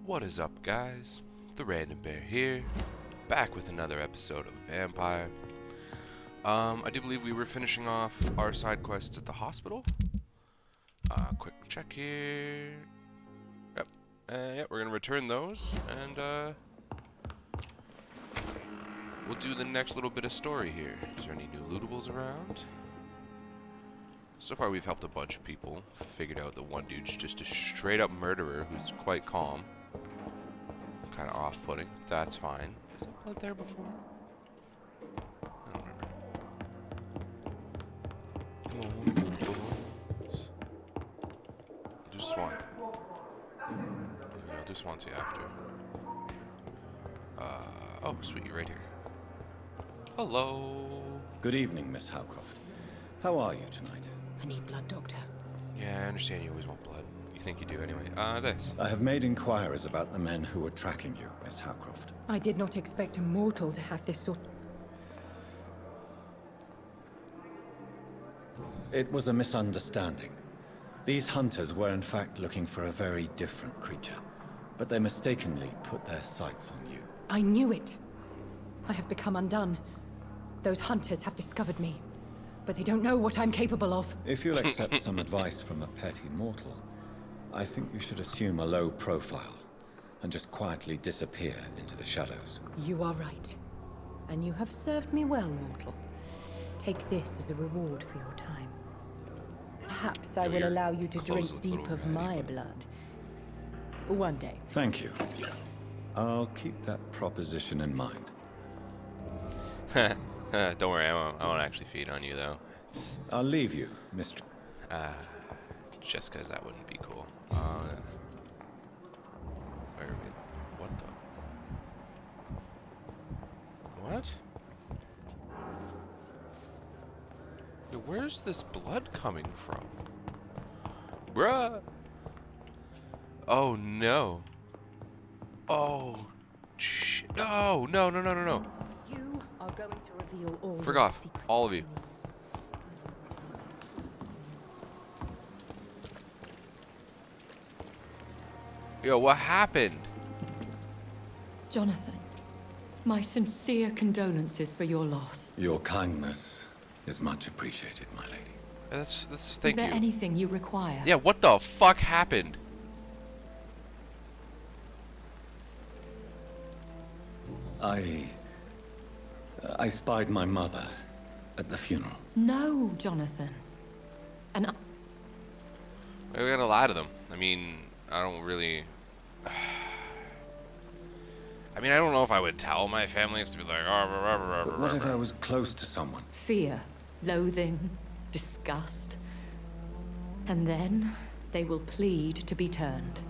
What is up, guys? The Random Bear here, back with another episode of Vampyr. I do believe we were finishing off our side quests at the hospital. Quick check here. Yep. Yep, we're gonna return those, and we'll do the next little bit of story here. Is there any new lootables around? So far we've helped a bunch of people. Figured out that one dude's just a straight up murderer who's quite calm. Kind of off-putting. That's fine. Is there blood there before? I don't remember. I'll do Swan. I'll do Swansea after. Oh, sweet, you're right here. Hello. Good evening, Miss Howcroft. How are you tonight? I need blood, Doctor. Yeah, I understand you always want blood. You think you do anyway. This. I have made inquiries about the men who were tracking you, Miss Howcroft. I did not expect a mortal to have this sort... It was a misunderstanding. These hunters were in fact looking for a very different creature, but they mistakenly put their sights on you. I knew it! I have become undone. Those hunters have discovered me, but they don't know what I'm capable of. If you'll accept some advice from a petty mortal, I think you should assume a low profile and just quietly disappear into the shadows. You are right. And you have served me well, mortal. Take this as a reward for your time. Perhaps I will allow you to drink deep of my blood. One day. Thank you. I'll keep that proposition in mind. Don't worry, I won't actually feed on you, though. I'll leave you, Mr. Just because that wouldn't be cool. Where are we? What the? What? Yo, where's this blood coming from? Bruh! Oh, no. Oh, shit. No, no, no, no, no, no. You are going to reveal all Forgot. All of you. Yo, what happened? Jonathan, my sincere condolences for your loss. Your kindness is much appreciated, my lady. Thank you. Is there anything you require? Yeah, what the fuck happened? I spied my mother at the funeral. No, Jonathan. And We gotta lie to them. I mean, I don't really... I mean, I don't know if I would tell my family to be like... But what if I was close to someone? fear, loathing, disgust. And then they will plead to be turned.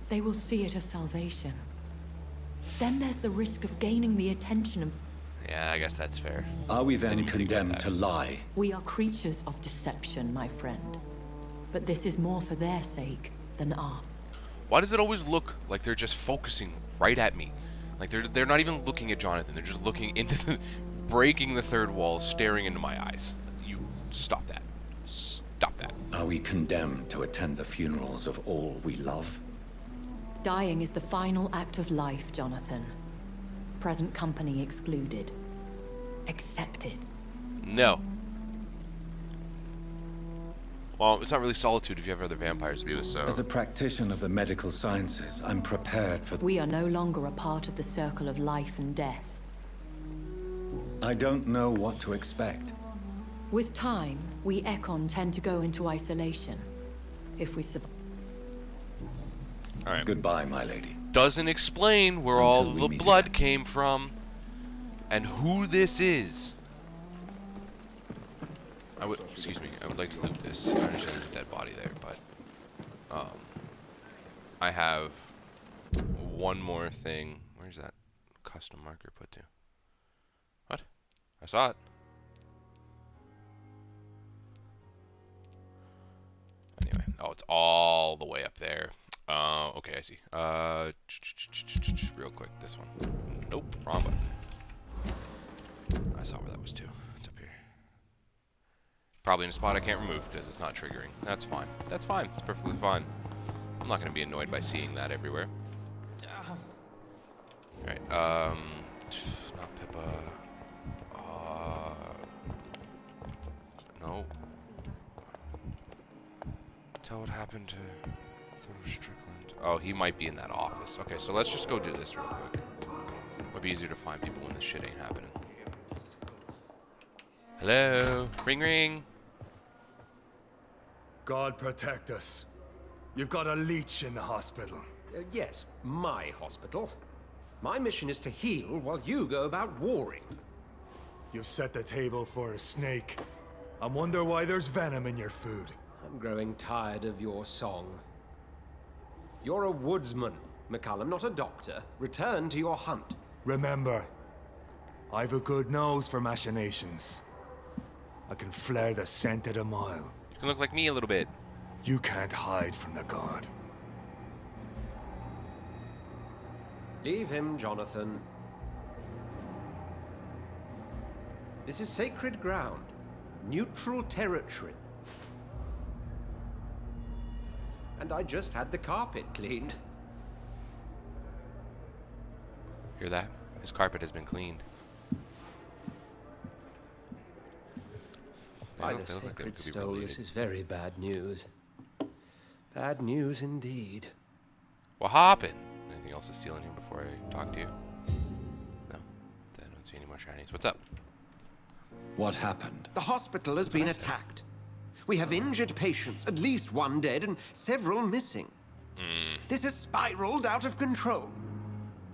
They will see it as salvation. Then there's the risk of gaining the attention of... Yeah, I guess that's fair. Are we Didn't then even think about condemned that. to lie? We are creatures of deception, my friend. But this is more for their sake than ours. Why does it always look like they're just focusing right at me? Like they're not even looking at Jonathan. They're just looking into the... breaking the third wall, staring into my eyes. You... stop that. Stop that. Are we condemned to attend the funerals of all we love? Dying is the final act of life, Jonathan. Present company excluded. Accepted. No. Well, it's not really solitude if you have other vampires to be with, so... As a practitioner of the medical sciences, I'm prepared for... We are no longer a part of the circle of life and death. I don't know what to expect. With time, we Ekon tend to go into isolation. If we survive. Alright. Goodbye, my lady. Doesn't explain where Until all we the meet blood again. came from and who this is. Excuse me, I would like to loot this. I understand there's a dead body there, but I have one more thing. Where's that custom marker put to? What? I saw it. Anyway, oh, it's all the way up there. Okay, I see. Real quick, this one. Nope, wrong button. I saw where that was too. It's up here. Probably in a spot I can't remove because it's not triggering. That's fine. That's fine. It's perfectly fine. I'm not going to be annoyed by seeing that everywhere. Alright, not Pippa. No. Tell what happened to Theodore Strickland. Oh, he might be in that office. Okay, so let's just go do this real quick. Might be easier to find people when this shit ain't happening. Hello? Ring ring. God protect us. You've got a leech in the hospital. Yes, my hospital. My mission is to heal while you go about warring. You've set the table for a snake. I wonder why there's venom in your food. I'm growing tired of your song. You're a woodsman, McCallum, not a doctor. Return to your hunt. Remember, I've a good nose for machinations. I can flare the scent at a mile. You can look like me a little bit. You can't hide from the god. Leave him, Jonathan. This is sacred ground. Neutral territory. And I just had the carpet cleaned. Hear that? His carpet has been cleaned. By They the look like they sacred could be stone, related. this is very bad news. Bad news indeed. What happened? Anything else to steal in here before I talk to you? No. I don't see any more shinies. What's up? What happened? The hospital has been attacked. We have injured patients, at least one dead and several missing. This has spiraled out of control.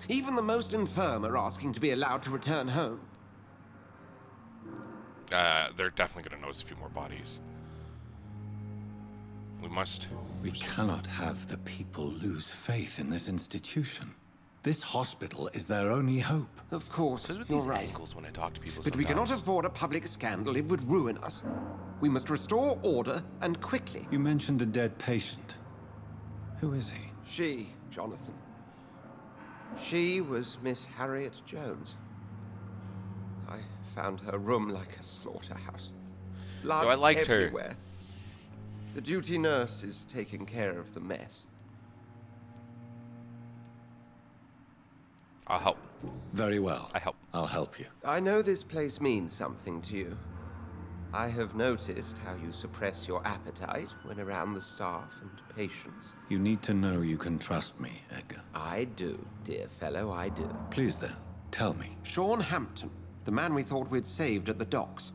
Even the most infirm are asking to be allowed to return home. They're definitely going to notice a few more bodies. We cannot have the people lose faith in this institution. This hospital is their only hope. Of course, Because with you're these right. ankles when I talk to people But we cannot sometimes. afford a public scandal. It would ruin us. We must restore order, and quickly. You mentioned a dead patient. Who is he? She, Jonathan. She was Miss Harriet Jones. I found her room like a slaughterhouse. Blood I liked her. everywhere. The duty nurse is taking care of the mess. I'll help. Very well. I help. I'll help you. I know this place means something to you. I have noticed how you suppress your appetite when around the staff and patients. You need to know you can trust me, Edgar. I do, dear fellow, I do. Please then, tell me. Sean Hampton, the man we thought we'd saved at the docks.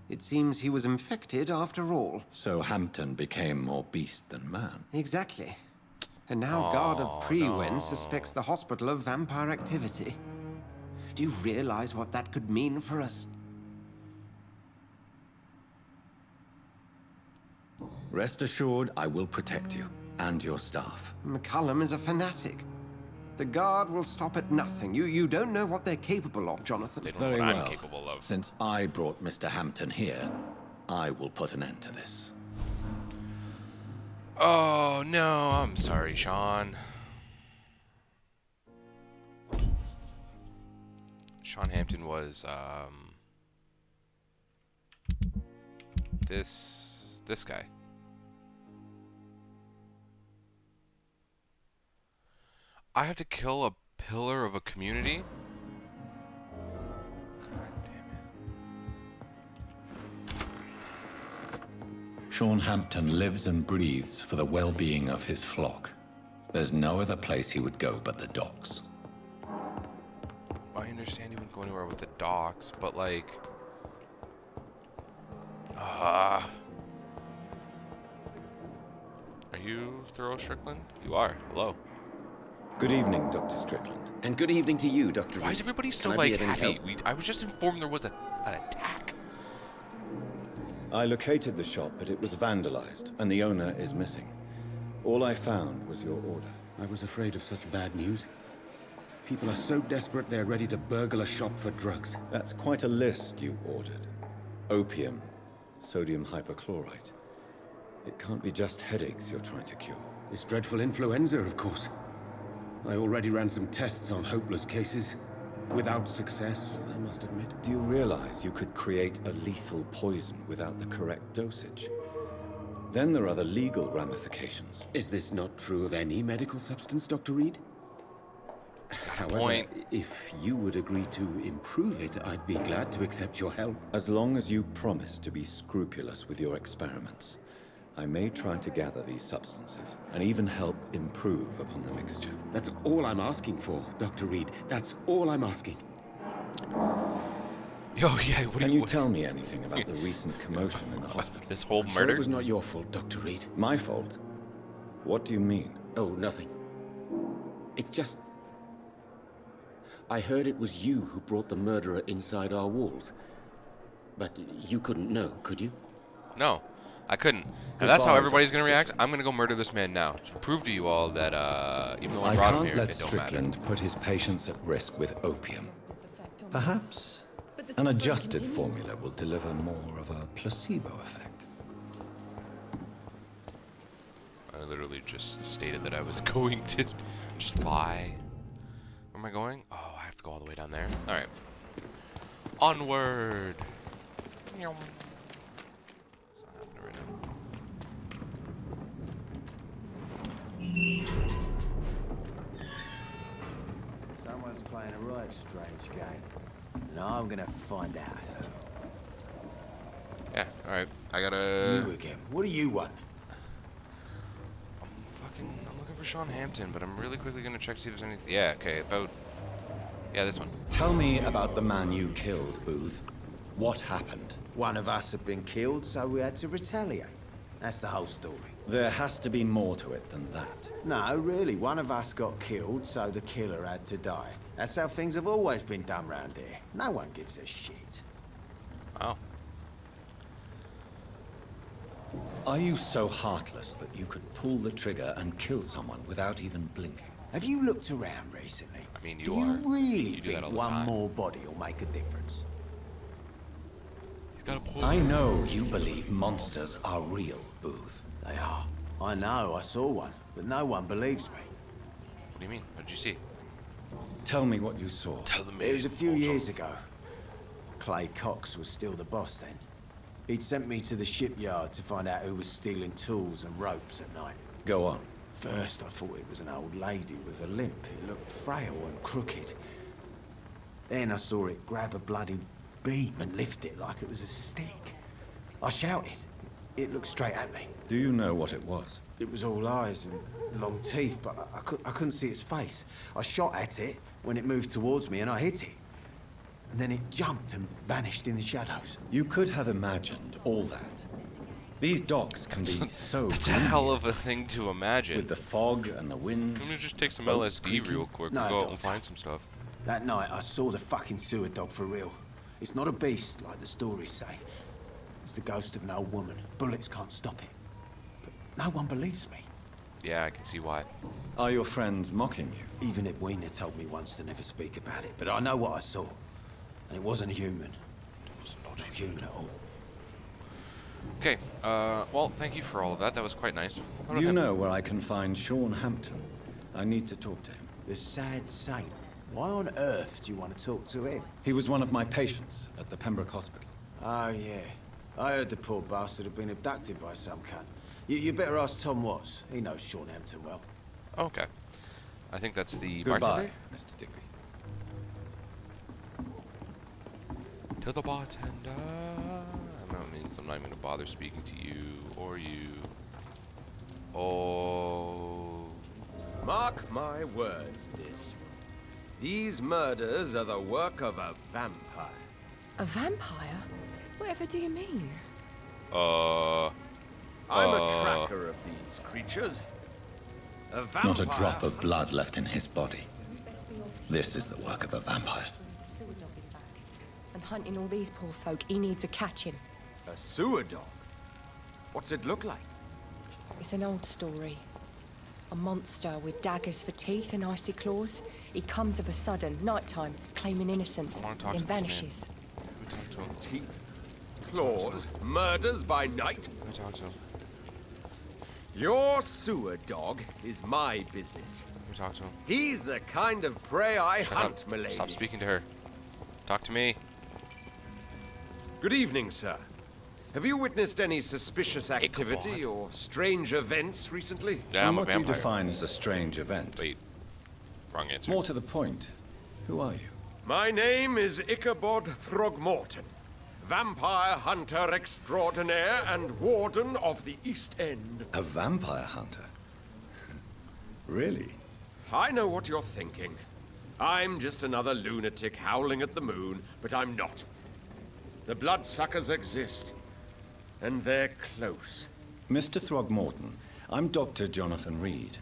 It seems he was infected after all. So Hampton became more beast than man. Exactly. And now Guard of Prewen suspects the hospital of vampire activity. Do you realize what that could mean for us? Rest assured, I will protect you and your staff. McCallum is a fanatic. The Guard will stop at nothing. You don't know what they're capable of, Jonathan. They don't know Very what well. I'm capable of. Since I brought Mr. Hampton here, I will put an end to this. Oh, no. I'm sorry, Sean. Sean Hampton was, this guy. I have to kill a pillar of a community? God damn it. Sean Hampton lives and breathes for the well-being of his flock. There's no other place he would go but the docks. I understand he wouldn't go anywhere with the docks, but like... Are you Thoreau Strickland? You are. Hello. Good evening, Dr. Strickland. And good evening to you, Dr. Why is Reed. everybody so, Can I be like, of any happy? help? I was just informed there was an attack. I located the shop, but it was vandalized, and the owner is missing. All I found was your order. I was afraid of such bad news. People are so desperate they're ready to burgle a shop for drugs. That's quite a list you ordered. Opium, sodium hypochlorite. It can't be just headaches you're trying to cure. This dreadful influenza, of course. I already ran some tests on hopeless cases. Without success, I must admit. Do you realize you could create a lethal poison without the correct dosage? Then there are the legal ramifications. Is this not true of any medical substance, Dr. Reed? However, point. if you would agree to improve it, I'd be glad to accept your help. As long as you promise to be scrupulous with your experiments, I may try to gather these substances and even help improve upon the mixture. That's all I'm asking for, Dr. Reed. That's all I'm asking. Yo, yeah, what Can do you what- tell me anything about the recent commotion in the hospital? This whole I'm sure murder? it was not your fault, Dr. Reed. My fault? What do you mean? Oh, nothing. It's just... I heard it was you who brought the murderer inside our walls. But you couldn't know, could you? No, I couldn't. And that's how Goodbye, everybody's Dr. gonna react. Strickland. I'm gonna go murder this man now to prove to you all that even though I I brought him can't here, let it don't matter. Strickland put his patients at risk with opium. Perhaps an adjusted formula will deliver more of a placebo effect. I literally just stated that I was going to just lie. Where am I going? Oh, I have to go all the way down there. All right. Onward. That's not happening right now. Someone's playing a right strange game. And I'm gonna find out who. Yeah. All right. I gotta. You again. What do you want? I'm looking for Sean Hampton, but I'm really quickly gonna check to see if there's anything. Yeah. Okay. About. Yeah, this one. Tell me about the man you killed, Booth. What happened? One of us had been killed, so we had to retaliate. That's the whole story. There has to be more to it than that. No, really, one of us got killed, so the killer had to die. That's how things have always been done round here. No one gives a shit. Oh. Are you so heartless that you could pull the trigger and kill someone without even blinking? Have you looked around recently? I mean, you do are. you really You do that think all the one time. more body will make a difference? He's got a pull. I know you believe monsters are real, Booth. They are. I know, I saw one, but no one believes me. What do you mean? What did you see? Tell me what you saw. Tell me. It was a few years ago. Clay Cox was still the boss then. He'd sent me to the shipyard to find out who was stealing tools and ropes at night. Go on. First, I thought it was an old lady with a limp. It looked frail and crooked. Then I saw it grab a bloody beam and lift it like it was a stick. I shouted. It looked straight at me. Do you know what it was? It was all eyes and long teeth, but I couldn't see its face. I shot at it when it moved towards me and I hit it. And then it jumped and vanished in the shadows. You could have imagined all that. These docks can be so That's a gloomy hell of a thing to imagine. with the fog and the wind. Let me just take some boats LSD creaking. real quick. No, We'll go out and doctor. find some stuff. That night, I saw the fucking sewer dog for real. It's not a beast like the stories say. It's the ghost of an old woman. Bullets can't stop it. But no one believes me. Yeah, I can see why. Are your friends mocking you? Even Edwina told me once to never speak about it, but I know what I saw. And it wasn't a human. It was not Not human at all. Okay, well, thank you for all of that. That was quite nice. What Do about you him? know where I can find Sean Hampton? I need to talk to him. The sad saint. Why on earth do you want to talk to him? He was one of my patients at the Pembroke Hospital. Oh, yeah. I heard the poor bastard had been abducted by some cunt. You better ask Tom Watts. He knows Sean Hampton well. Okay. I think that's the Goodbye, bartender. Mr. Digby. To the bartender. That means I'm not even going to bother speaking to you or you. Oh. Mark my words, miss. These murders are the work of a vampire. A vampire? Whatever do you mean? I'm a tracker of these creatures. A vampire. Not a drop of blood left in his body. This is the work of a vampire. The sewer dog is back. And hunting all these poor folk, he needs a catching. A sewer dog. What's it look like? It's an old story. A monster with daggers for teeth and icy claws. He comes of a sudden, nighttime, claiming innocence, I wanna talk then to this man. vanishes. Let me talk to him. Teeth, claws, murders by night. Let me talk to him. Your sewer dog is my business. Let me talk to him. He's the kind of prey I Shut hunt, up. milady. Stop speaking to her. Talk to me. Good evening, sir. Have you witnessed any suspicious activity Ichabod. or strange events recently? Yeah, I'm And a what do you vampire. define as a strange event? Wait. Wrong answer. More to the point, who are you? My name is Ichabod Throgmorton, vampire hunter extraordinaire and warden of the East End. A vampire hunter? Really? I know what you're thinking. I'm just another lunatic howling at the moon, but I'm not. The bloodsuckers exist, and they're close. Mr. Throgmorton, I'm Dr. Jonathan Reed.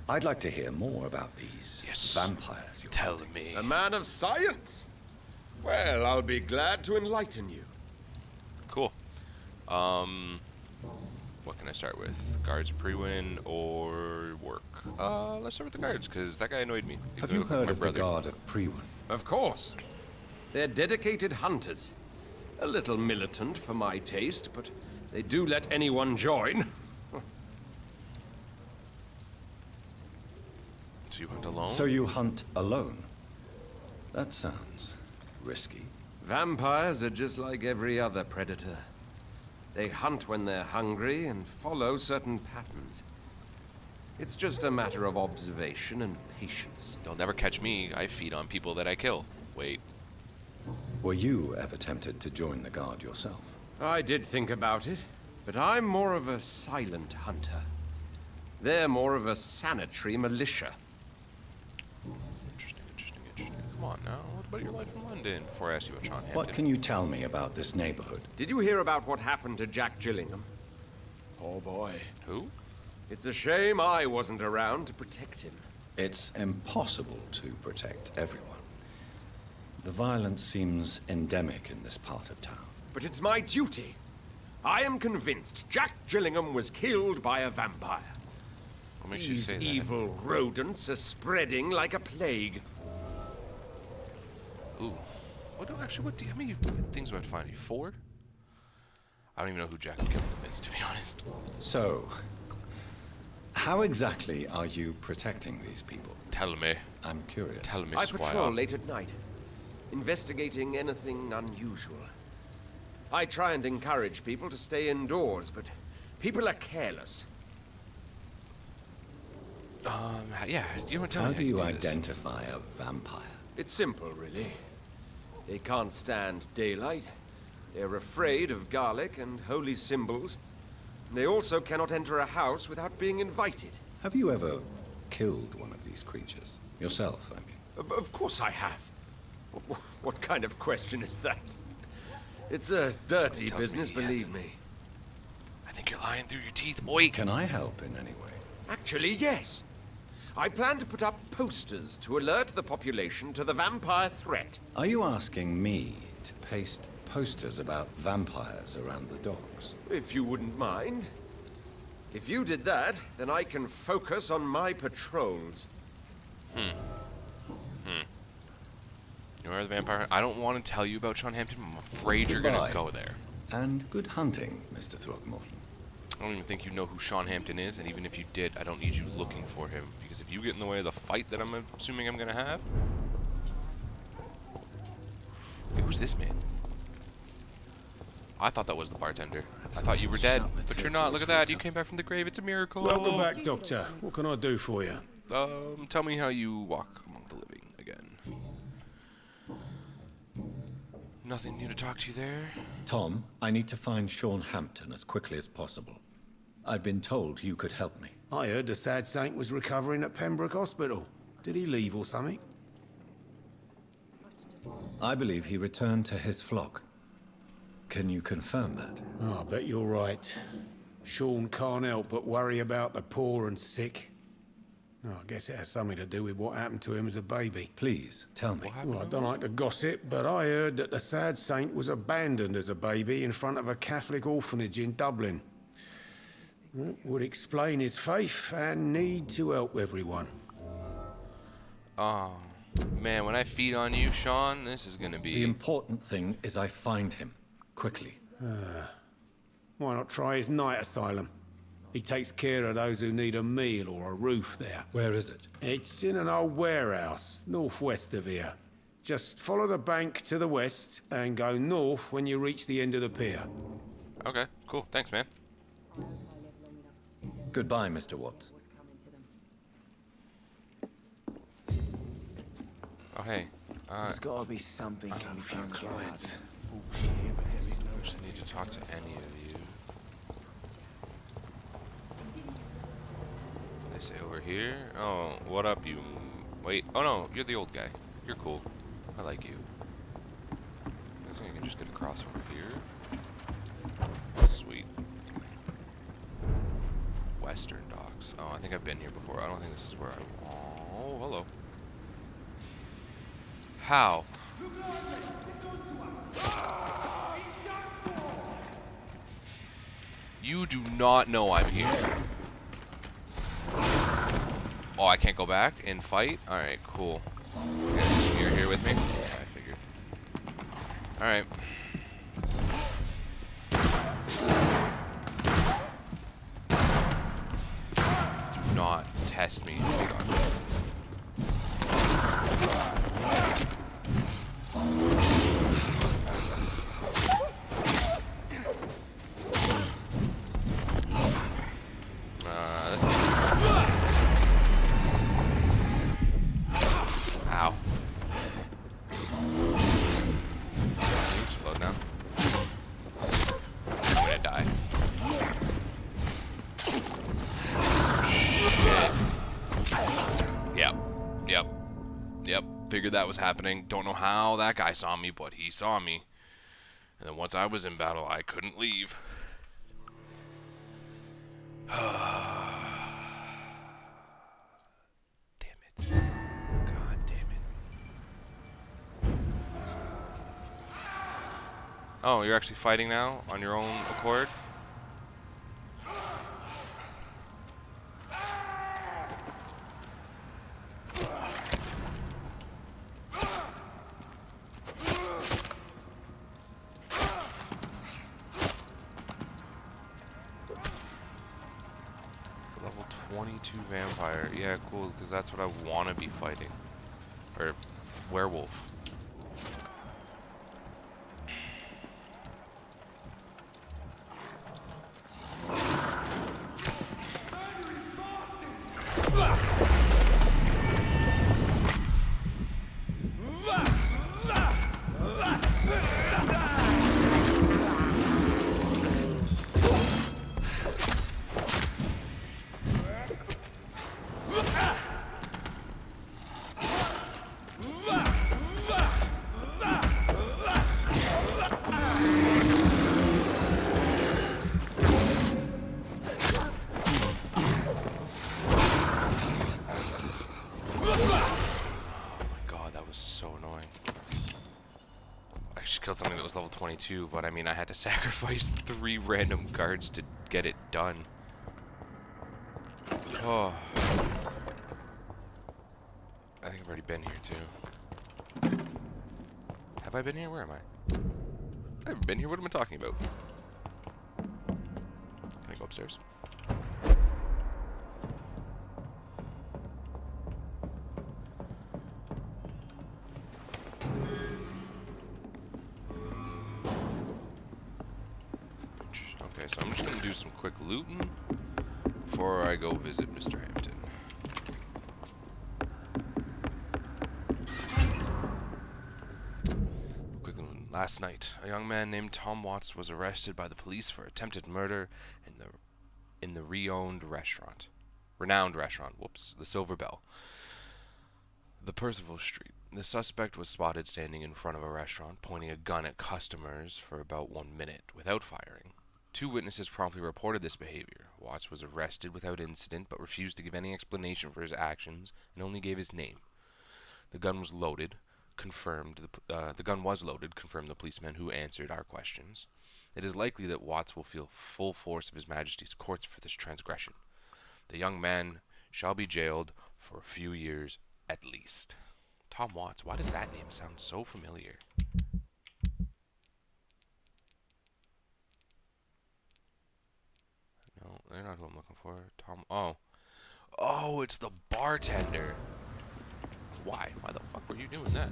I'd like to hear more about these vampires you're Tell hunting. me. A man of science? Well, I'll be glad to enlighten you. Cool. What can I start with? Guards pre-win or work? Let's start with the guards, because that guy annoyed me. Even Have though he you looked like heard my of the brother. Guard of Prewin? Of course. They're dedicated hunters. A little militant for my taste, but they do let anyone join. So you hunt alone? So you hunt alone? That sounds risky. Vampires are just like every other predator. They hunt when they're hungry and follow certain patterns. It's just a matter of observation and patience. You'll never catch me. I feed on people that I kill. Wait. Were you ever tempted to join the Guard yourself? I did think about it, but I'm more of a silent hunter. They're more of a sanitary militia. Interesting. Come on now. What about your life in London? Before I ask you about Sean Hampton. What can you tell me about this neighborhood? Did you hear about what happened to Jack Gillingham? Oh boy. Who? It's a shame I wasn't around to protect him. It's impossible to protect everyone. The violence seems endemic in this part of town. But it's my duty. I am convinced Jack Gillingham was killed by a vampire. What makes you These say that? evil rodents are spreading like a plague. Ooh. How many things do I have to find? 4? I don't even know who Jack Gillingham is, to be honest. So, how exactly are you protecting these people? Tell me. I'm curious. Tell me, I Squire. patrol late at night, investigating anything unusual. I try and encourage people to stay indoors, but people are careless. Yeah, you want to tell How me do you this? identify a vampire? It's simple, really. They can't stand daylight. They're afraid of garlic and holy symbols. They also cannot enter a house without being invited. Have you ever killed one of these creatures? Yourself, I mean. Of course I have. What kind of question is that? It's a dirty tells me business, he believe hasn't. me. I think you're lying through your teeth, boy. Can I help in any way? Actually, yes. I plan to put up posters to alert the population to the vampire threat. Are you asking me to paste posters about vampires around the docks? If you wouldn't mind. If you did that, then I can focus on my patrols. You are the vampire. I don't want to tell you about Sean Hampton. I'm afraid you're Goodbye. gonna go there. And good hunting, Mr. Throgmorton. I don't even think you know who Sean Hampton is, and even if you did, I don't need you looking for him. Because if you get in the way of the fight that I'm assuming I'm gonna have... Wait, who's this man? I thought that was the bartender. I thought you were dead, but you're not. Look at that. You came back from the grave. It's a miracle. Welcome back, Doctor. What can I do for you? Tell me how you walk among the living again. Nothing new to talk to you there. Tom, I need to find Sean Hampton as quickly as possible. I've been told you could help me. I heard the sad saint was recovering at Pembroke Hospital. Did he leave or something? I believe he returned to his flock. Can you confirm that? Oh, I bet you're right. Sean can't help but worry about the poor and sick. Oh, I guess it has something to do with what happened to him as a baby. Please, tell me. Well, I don't like to gossip, but I heard that the sad saint was abandoned as a baby in front of a Catholic orphanage in Dublin. That would explain his faith and need to help everyone. Oh, man, when I feed on you, Sean, this is gonna be... The important thing is I find him. Quickly. Why not try his night asylum? He takes care of those who need a meal or a roof there. Where is it? It's in an old warehouse, northwest of here. Just follow the bank to the west and go north when you reach the end of the pier. Okay, cool. Thanks, man. Goodbye, Mr. Watts. Oh, hey. There's gotta be something So few clients. I actually need to talk to any of you. I say over here. Oh, what up, you? Wait. Oh no, you're the old guy. You're cool. I like you. I think I can just get across over here. Sweet. Western Docks. Oh, I think I've been here before. I don't think this is where I. Oh, hello. How? You do not know I'm here. Oh, I can't go back and fight? Alright, cool. Yeah, you're here with me? Yeah, I figured. Alright. Do not test me. Hold on. Ow. Explode now. I'm gonna die. Shit. Yep. Figured that was happening. Don't know how that guy saw me, but he saw me. And then once I was in battle, I couldn't leave. Damn it. God damn it. Oh, you're actually fighting now on your own accord? Level 22 vampire. Yeah, cool, because that's what I want to be fighting. Or werewolf. Killed something that was level 22, but I mean I had to sacrifice 3 random guards to get it done. Oh. I think I've already been here too. Have I been here? Where am I? I haven't been here. What am I talking about? Can I go upstairs? Okay, so I'm just gonna do some quick looting before I go visit Mr. Hampton. Quick looting. Last night, a young man named Tom Watts was arrested by the police for attempted murder in the renowned restaurant. The Silver Bell. The Percival Street. The suspect was spotted standing in front of a restaurant, pointing a gun at customers for about 1 minute without firing. 2 witnesses promptly reported this behavior. Watts was arrested without incident, but refused to give any explanation for his actions and only gave his name. The gun was loaded, confirmed the policemen who answered our questions. It is likely that Watts will feel full force of His Majesty's courts for this transgression. The young man shall be jailed for a few years at least. Tom Watts, why does that name sound so familiar? No, they're not who I'm looking for. Tom. Oh, it's the bartender. Why? Why the fuck were you doing that?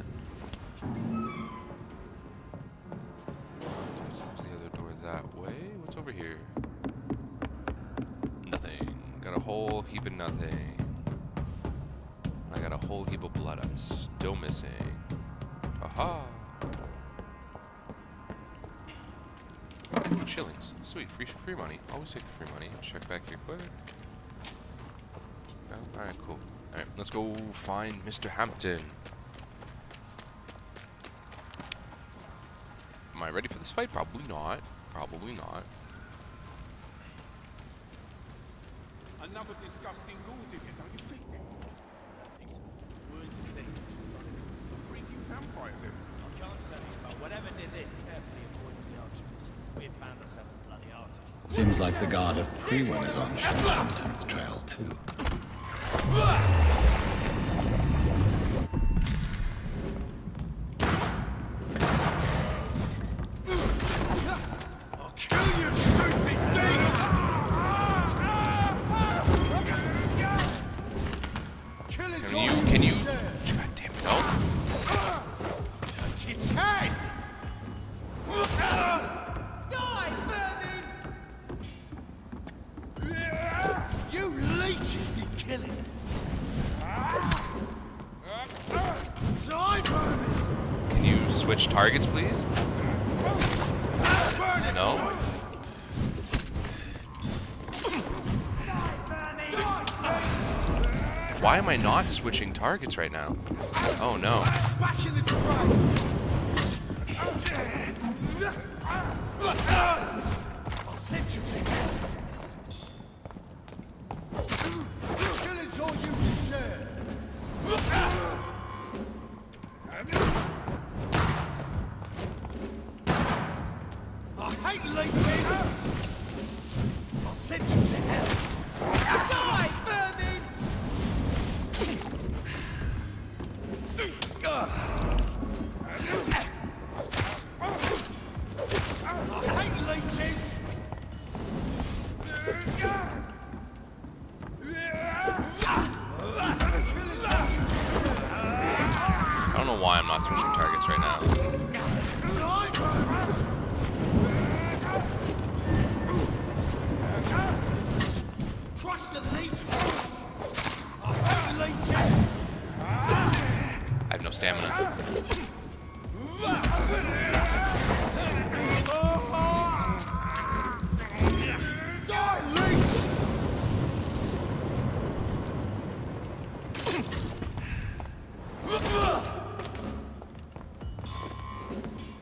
There's the other door that way. What's over here? Nothing. Got a whole heap of nothing. I got a whole heap of blood I'm still missing. Aha! Ooh, shillings. Sweet, free money. Always take the free money. Check back here quick. No? Alright, cool. Alright, let's go find Mr. Hampton. Am I ready for this fight? Probably not. Probably not. Another disgusting ghoul digger, don't you think? Words and things. A freaking vampire do. I can't say, but whatever did this, carefully avoided the archers. We have found ourselves a bloody artist. Seems like the guard of Priwen is on Hampton's trail, too. I'll kill you, stupid beast! Can you? God damn it, no. Touch its head! Die, vermin! You leeches be killing! Die, vermin! Can you switch targets, please? No? Why am I not switching targets right now? Oh no. Back in the grave! I'll send you to hell! Killing's all you deserve! I hate leeches! I'll send you to hell! Die, vermin! I hate leeches! I don't know why I'm not switching targets right now. Crush the leech, boys! I hate leeches! I have no stamina. Die, leech!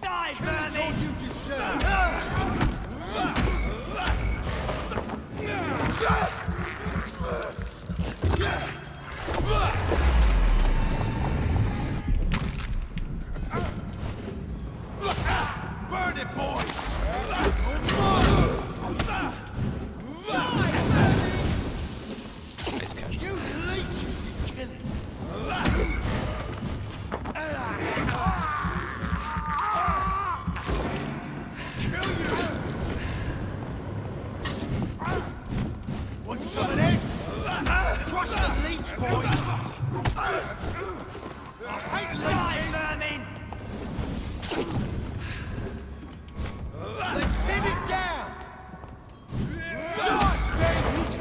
Die, Killing's all vermin! you deserve! Burn it, boys! Nice catch. You leeches be killing! Kill you! Want some of this? Crush the leech, boys! I hate leeches! Vermin! Let's pin it down! Die, beast!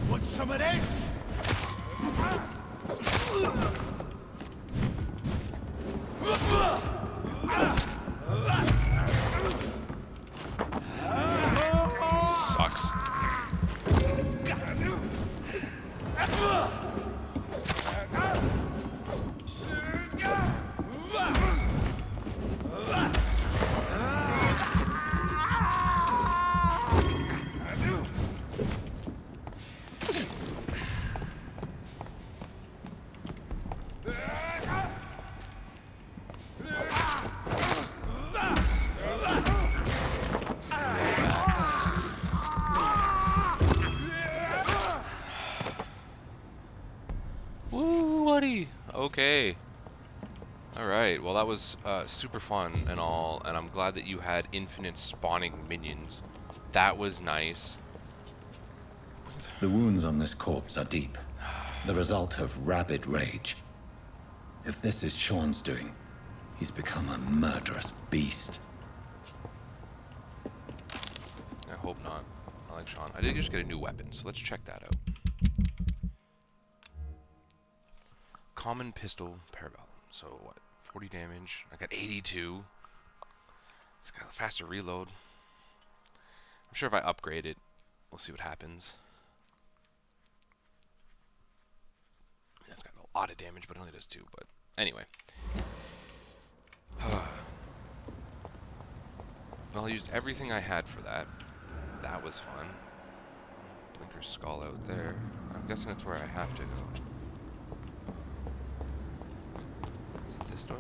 Want some of this? Sucks. Woo, buddy. Okay. Alright, well that was super fun and all, and I'm glad that you had infinite spawning minions. That was nice. The wounds on this corpse are deep, the result of rabid rage. If this is Sean's doing, he's become a murderous beast. hope not. I like Sean. I did just get a new weapon, so let's check that out. Common pistol parabellum. So what? 40 damage. I got 82. It's got a faster reload. I'm sure if I upgrade it, we'll see what happens. It's got a lot of damage, but it only does 2. But anyway. Well, I used everything I had for that. That was fun. Blinker's skull out there. I'm guessing that's where I have to go. Is it this door?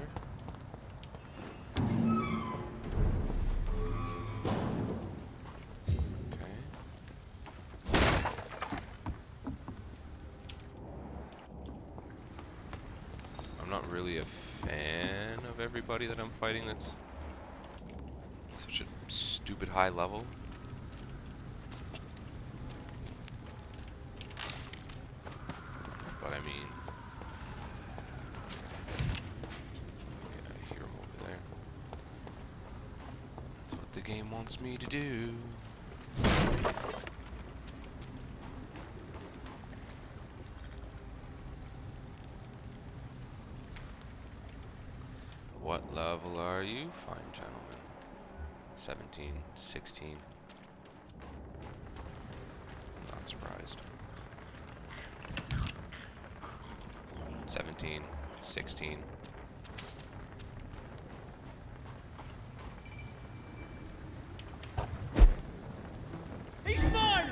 Okay. I'm not really a fan of everybody that I'm fighting that's such a stupid high level. But I mean, yeah, I hear him over there. That's what the game wants me to do. What level are you, fine gentlemen? 17, 16. Not surprised. 17, 16. He's mine!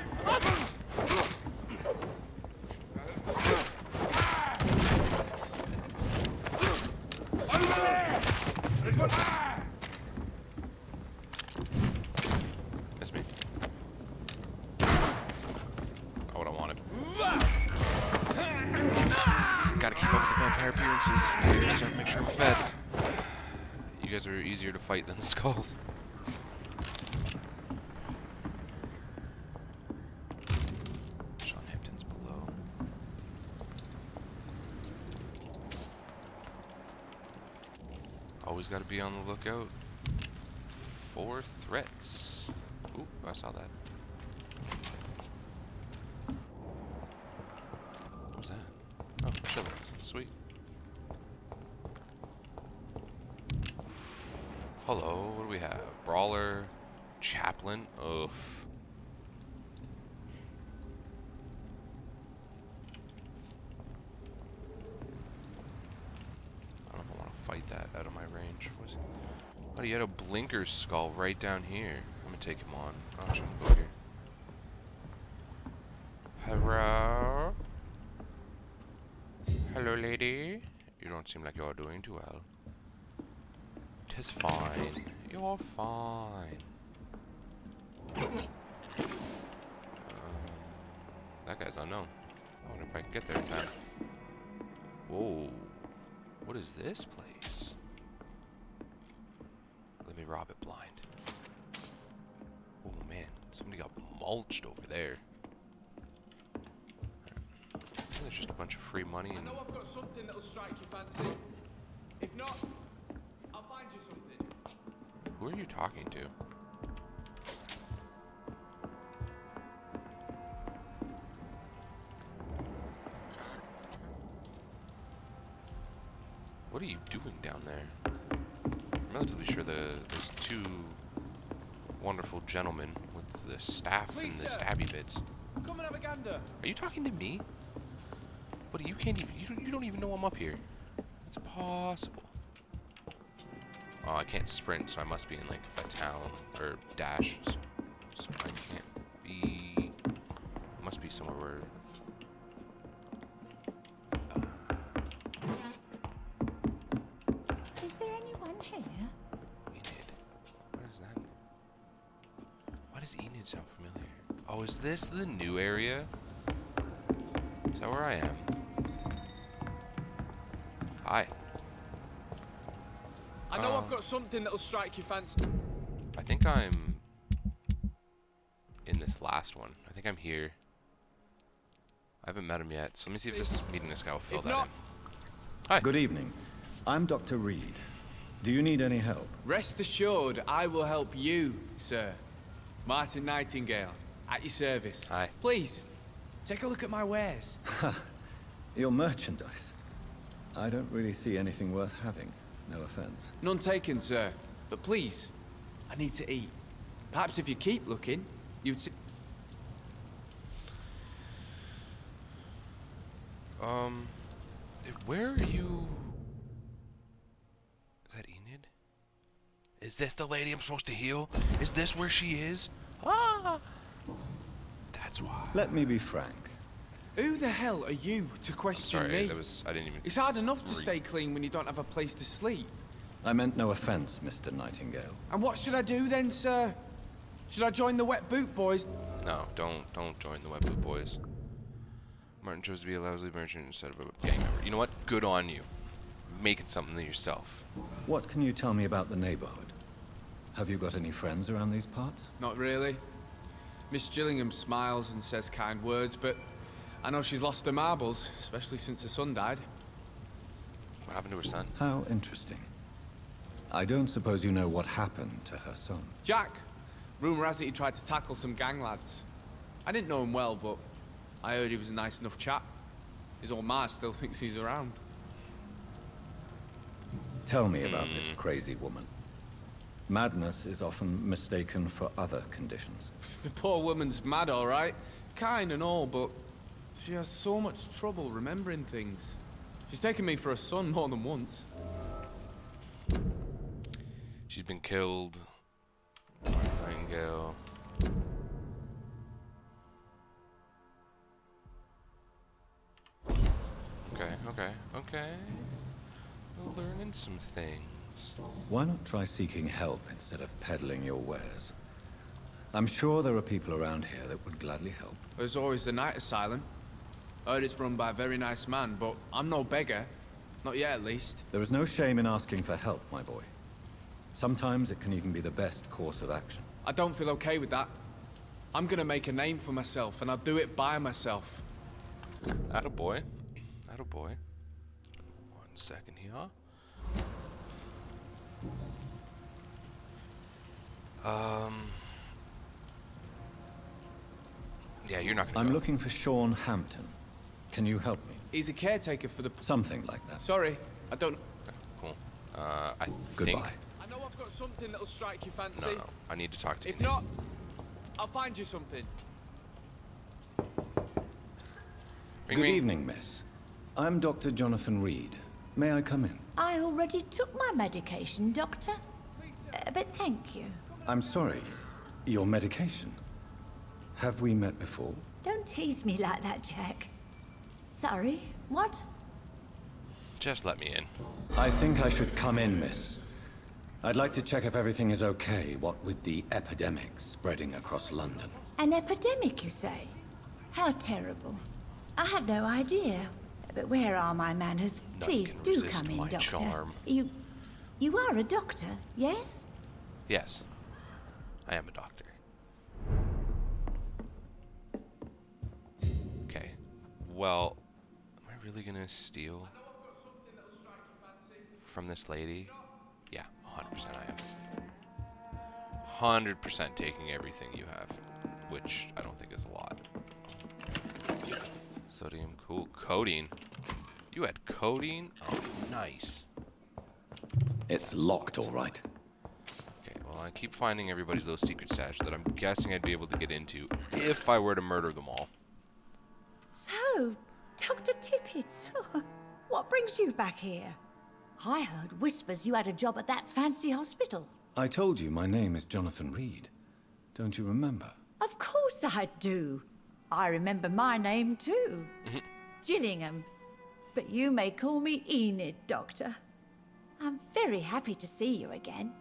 Miss me? Not what I wanted. Gotta keep up with the vampire appearances. Start to make sure I'm fed. You guys are easier to fight than the skulls. Sean Hipton's below. Always gotta be on the lookout for threats. Ooh, I saw that. What was that? Oh, shovels. Sweet. Hello, what do we have? Brawler, Chaplain. Oof. I don't know if I want to fight that out of my range. Oh, you had a Blinker skull right down here. I'm gonna take him on. Oh, I shouldn't go here. Hello? Hello, lady. You don't seem like you're doing too well. 'Tis fine. You're fine. That guy's unknown. I wonder if I can get there in time. Whoa. What is this place? Let me rob it blind. Oh man, somebody got mulched over there. There's just a bunch of free money and... I know I've got something that'll strike your fancy. If not, I'll find you something. Who are you talking to? What are you doing down there? I'm relatively sure there's 2 wonderful gentlemen with the staff and the stabby bits. Come and have a gander. Are you talking to me? Buddy, you can't even, you don't even know I'm up here. It's impossible. Oh, I can't sprint, so I must be in like a town or dash. So I can't be. Must be somewhere where. Is there anyone here? Enid. What is that? Why does Enid sound familiar? Oh, is this the new area? Is that where I am? Hi. I know I've got something that'll strike your fancy. I think I'm in this last one. I think I'm here. I haven't met him yet, so let me see if this meeting this guy will fill If that not- in. Hi. Good evening. I'm Dr. Reed. Do you need any help? Rest assured, I will help you, sir. Martin Nightingale, at your service. Hi. Please, take a look at my wares. Your merchandise. I don't really see anything worth having. No offense. None taken, sir. But please, I need to eat. Perhaps if you keep looking, you'd see... Where are you? Is that Enid? Is this the lady I'm supposed to heal? Is this where she is? Ah! That's why. Let me be frank. Who the hell are you to question Sorry, me? that was, I didn't even... It's hard enough to stay clean when you don't have a place to sleep. I meant no offense, Mr. Nightingale. And what should I do then, sir? Should I join the Wet Boot Boys? No, don't join the Wet Boot Boys. Martin chose to be a lousy merchant instead of a gang member. You know what? Good on you. Making something of yourself. What can you tell me about the neighborhood? Have you got any friends around these parts? Not really. Miss Gillingham smiles and says kind words, but I know she's lost her marbles, especially since her son died. What happened to her son? How interesting. I don't suppose you know what happened to her son. Jack! Rumour has it he tried to tackle some gang lads. I didn't know him well, but I heard he was a nice enough chap. His old ma still thinks he's around. Tell me about this crazy woman. Madness is often mistaken for other conditions. The poor woman's mad, all right. Kind and all, but she has so much trouble remembering things. She's taken me for a son more than once. She's been killed. Nightingale. Okay. We're learning some things. Why not try seeking help instead of peddling your wares? I'm sure there are people around here that would gladly help. There's always the night asylum. Heard it's run by a very nice man, but I'm no beggar. Not yet, at least. There is no shame in asking for help, my boy. Sometimes it can even be the best course of action. I don't feel okay with that. I'm gonna make a name for myself, and I'll do it by myself. Attaboy. Attaboy. 1 second here. Yeah, you're not gonna I'm go. looking for Sean Hampton. Can you help me? He's a caretaker for the... Something like that. Sorry, I don't... Cool. I Goodbye. think... I know I've got something that'll strike your fancy. No. I need to talk to you. If not, I'll find you something. Good evening, miss. I'm Dr. Jonathan Reed. May I come in? I already took my medication, Doctor. But thank you. I'm sorry. Your medication? Have we met before? Don't tease me like that, Jack. Sorry, what? Just let me in. I think I should come in, miss. I'd like to check if everything is okay, what with the epidemic spreading across London. An epidemic, you say? How terrible. I had no idea. But where are my manners? Please do come in, Doctor. Charm. You are a doctor, yes? Yes. I am a doctor. Okay. Well, am I really gonna steal from this lady? Yeah, 100% I am. 100% taking everything you have, which I don't think is a lot. Sodium, cool. Codeine. You had codeine? Oh, nice. It's locked, all right. Okay, well, I keep finding everybody's little secret stash that I'm guessing I'd be able to get into if I were to murder them all. So, Dr. Tippett, what brings you back here? I heard whispers you had a job at that fancy hospital. I told you my name is Jonathan Reed. Don't you remember? Of course I do. I remember my name too. Gillingham. But you may call me Enid, Doctor. I'm very happy to see you again.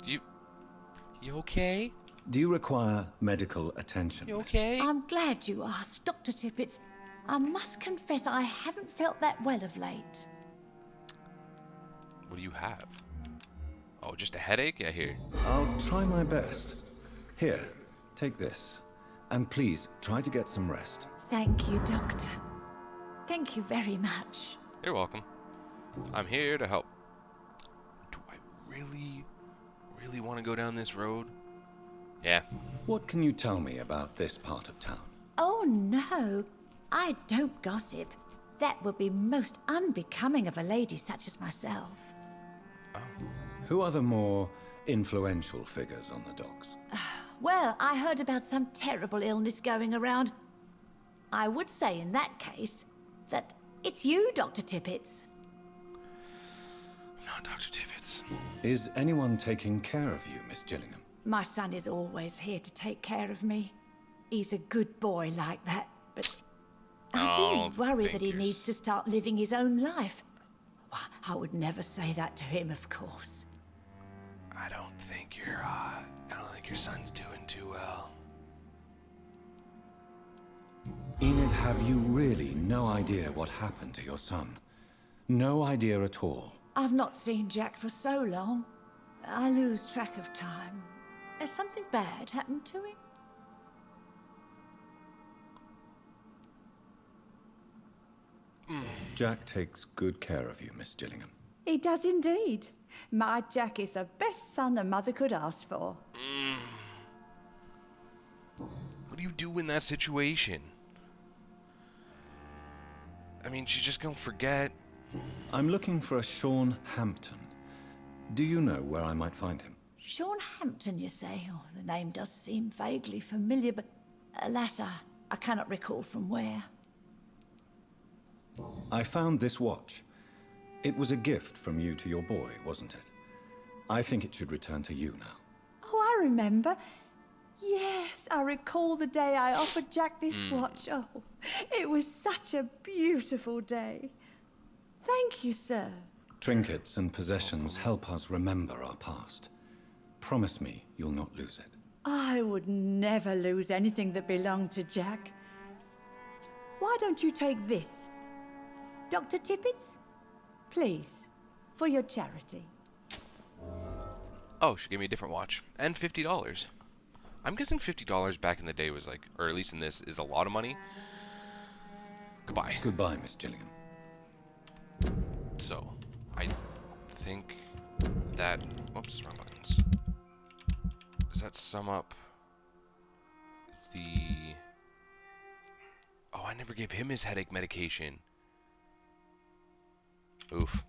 You okay? Do you require medical attention? You miss? okay? I'm glad you asked, Dr. Tippett. I must confess I haven't felt that well of late. What do you have? Oh, just a headache? Yeah, here. I'll try my best. Here, take this. And please, try to get some rest. Thank you, Doctor. Thank you very much. You're welcome. I'm here to help. Do I really want to go down this road? Yeah. What can you tell me about this part of town? Oh, no. I don't gossip. That would be most unbecoming of a lady such as myself. Who are the more influential figures on the docks? Well, I heard about some terrible illness going around. I would say in that case that it's you, Dr. Tippets. Not Dr. Tippets. Is anyone taking care of you, Miss Gillingham? My son is always here to take care of me. He's a good boy like that, but I do worry that he needs to start living his own life. Well, I would never say that to him, of course. I don't think your son's doing too well. Enid, have you really no idea what happened to your son? No idea at all? I've not seen Jack for so long. I lose track of time. Has something bad happened to him? Jack takes good care of you, Miss Gillingham. He does indeed. My Jack is the best son a mother could ask for. What do you do in that situation? I mean, she's just gonna forget. I'm looking for a Sean Hampton. Do you know where I might find him? Sean Hampton, you say? Oh, the name does seem vaguely familiar, but alas, I cannot recall from where. I found this watch. It was a gift from you to your boy, wasn't it? I think it should return to you now. Oh, I remember. Yes, I recall the day I offered Jack this watch. Oh, it was such a beautiful day. Thank you, sir. Trinkets and possessions help us remember our past. Promise me you'll not lose it. I would never lose anything that belonged to Jack. Why don't you take this? Dr. Tippets? Please, for your charity. Oh, she gave me a different watch. And $50. I'm guessing $50 back in the day was like, or at least in this, is a lot of money. Goodbye. Goodbye, Miss Gillingham. So, I think that... Whoops, wrong buttons. Does that sum up the... Oh, I never gave him his headache medication. Oof.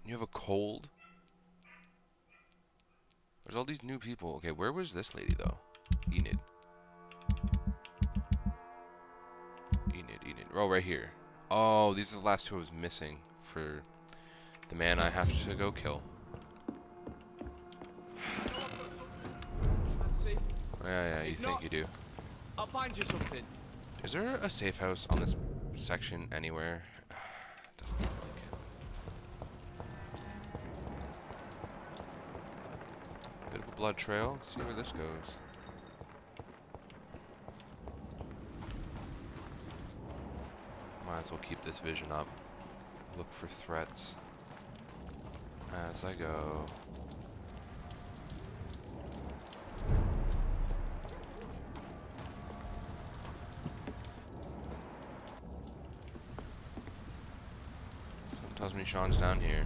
You have a cold? There's all these new people. Okay, where was this lady, though? Enid. Enid. Oh, right here. Oh, these are the last two I was missing for the man I have to go kill. Yeah, you think you do. I'll find you something. Is there a safe house on this section anywhere? Doesn't look like it. Bit of a blood trail. Let's see where this goes. Might as well keep this vision up. Look for threats as I go. Something tells me Sean's down here.